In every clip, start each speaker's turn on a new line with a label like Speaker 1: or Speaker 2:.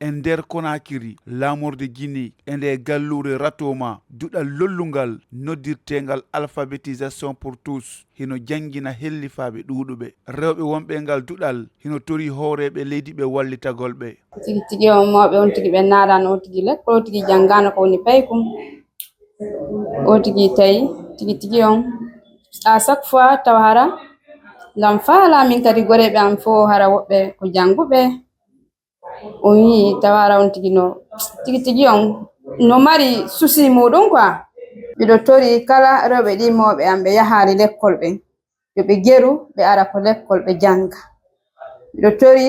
Speaker 1: e nder Konakiri lamorde Guinée e nde gallure Ratoma duɗal lollungal noddirtengal alphabétisation pour tous hino jangina hellifaɓe ɗuɗuɓe rewɓe wonɓe ngal duɗal hino tori hooreɓe leydi ɓe wallitagol ɓe
Speaker 2: tigi tigi on mawɓe on tigi ɓe naɗano o tigi lekkol o tigi janggano ko woni paykum o tigi tawi tigi tigi on à chaque fois tawa hara ngam faala min kadi goreɓe am fo hara woɓɓe ko jannguɓe o wi tawa hara on tigi no tigi tigi on no mari souci muɗum quoi ɓeɗo tori kala rewɓe ɗi mawɓe am ɓe yahari lekkol ɓe yo ɓe geru ɓe ara ko lekkol ɓe janga ɓeɗo tori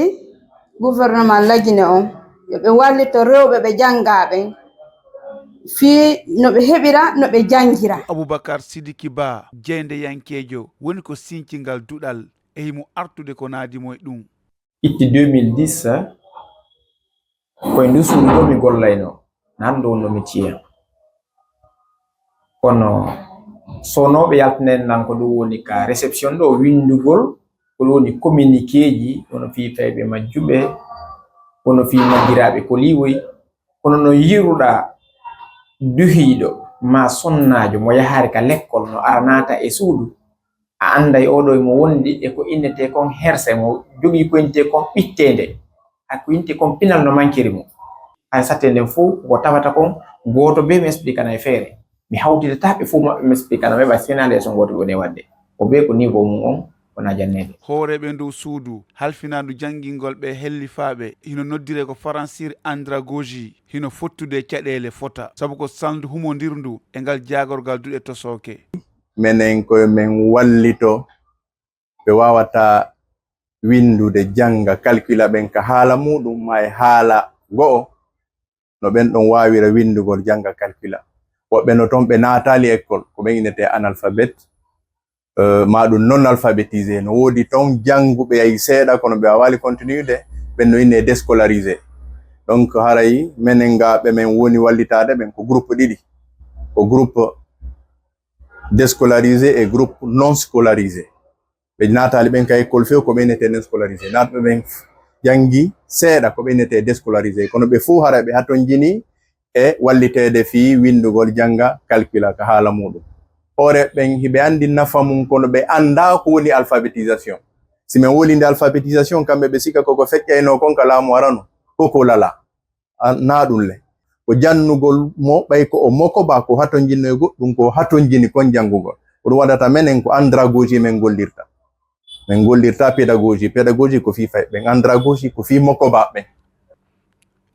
Speaker 2: gouvernement lagine on yo ɓe wallito rewɓe ɓe jangaɓe fi no ɓe heɓira no ɓe jangira.
Speaker 1: Aboubacar Sidiki Ba jeynde yankejo woni ko sincingal duɗal e himo artude ko naadimo e ɗum
Speaker 3: itti 2010 koye ndu suudu ɗo mi gollayno nan ɗo no mi ciya kono sonoɓe yaltanen nan ko ɗum woni ka réception ɗo windugol ko ɗum woni communiqué ji wono fi fayɓe majjuɓe wono fi majjiraɓe ko liwoy kono no yiruɗa duhiɗo ma sonnajo mo yahari ka lekkol no ara nata e suudu a anday oɗo mo wondi e ko innete kon herse mo jogui ko inte kon ɓittede ko inte kon pinal no mankiri mo hay satte nden fou ko tawata kon goto be mi expliquana e feere mi hawtidata ɓe fou maɓɓe mi expliquana ɓe sinade so goto woni wadde o be ko niveau mum on wona jannede
Speaker 1: hooreɓe ndow suudu halfinandu janngingol ɓe hellifaɓe hino noddire ko faransir andragogie hino fottude caɗele fota sabu ko sandu humodirndu e ngal jagorgal duɗe tosoke
Speaker 4: menen koye men wallito ɓe wawata windude janga calcula ɓen ka haala muɗum ma e haala go'o no ɓen ɗon wawira windugol janga calcula woɓɓe no toon ɓe naatali école ko ɓen innete analphabète ma ɗum non alphabétisé no woodi toon janguɓe ay seeɗa kono ɓe wawali continude ɓen no inne déscolarisé donc haray menen gaɓe men woni wallitade ɓen ko groupe ɗiɗi ko groupe déscolarisé et groupe non scolarisé ɓe naatali ɓen ka école few ko ɓe innete non scolarisé natɓe ɓen jangi seeɗa ko ɓe innete déscolarisé kono ɓe fuu hara ɓe haton jini e wallitede fi windugol janga calcula ka haala muɗum hoore ɓen hiɓe andi nafa mum kono ɓe anda ko woni alphabétisation si min wolinde alphabétisation kamɓe ɓe sika koko feƴƴayno kon ka laamu arano koko lala na ɗum le ko jannugol mo ɓay ko o moko ba ko haton jinno e goɗɗum ko haton jini kon jangugol ko ɗum waɗata menen ko andragogie men gollirta pédagogie ko fi fay ɓen andragogie ko fi moko ba ɓen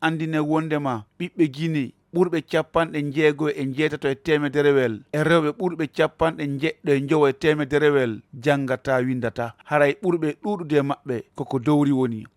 Speaker 1: andine wondema ɓiɓɓe Guinée ɓurɓe 90 e temederewel e rewɓe ɓurɓe 90 e temederewel jangata windata haray ɓurɓe ɗuɗude maɓɓe koko dowri woni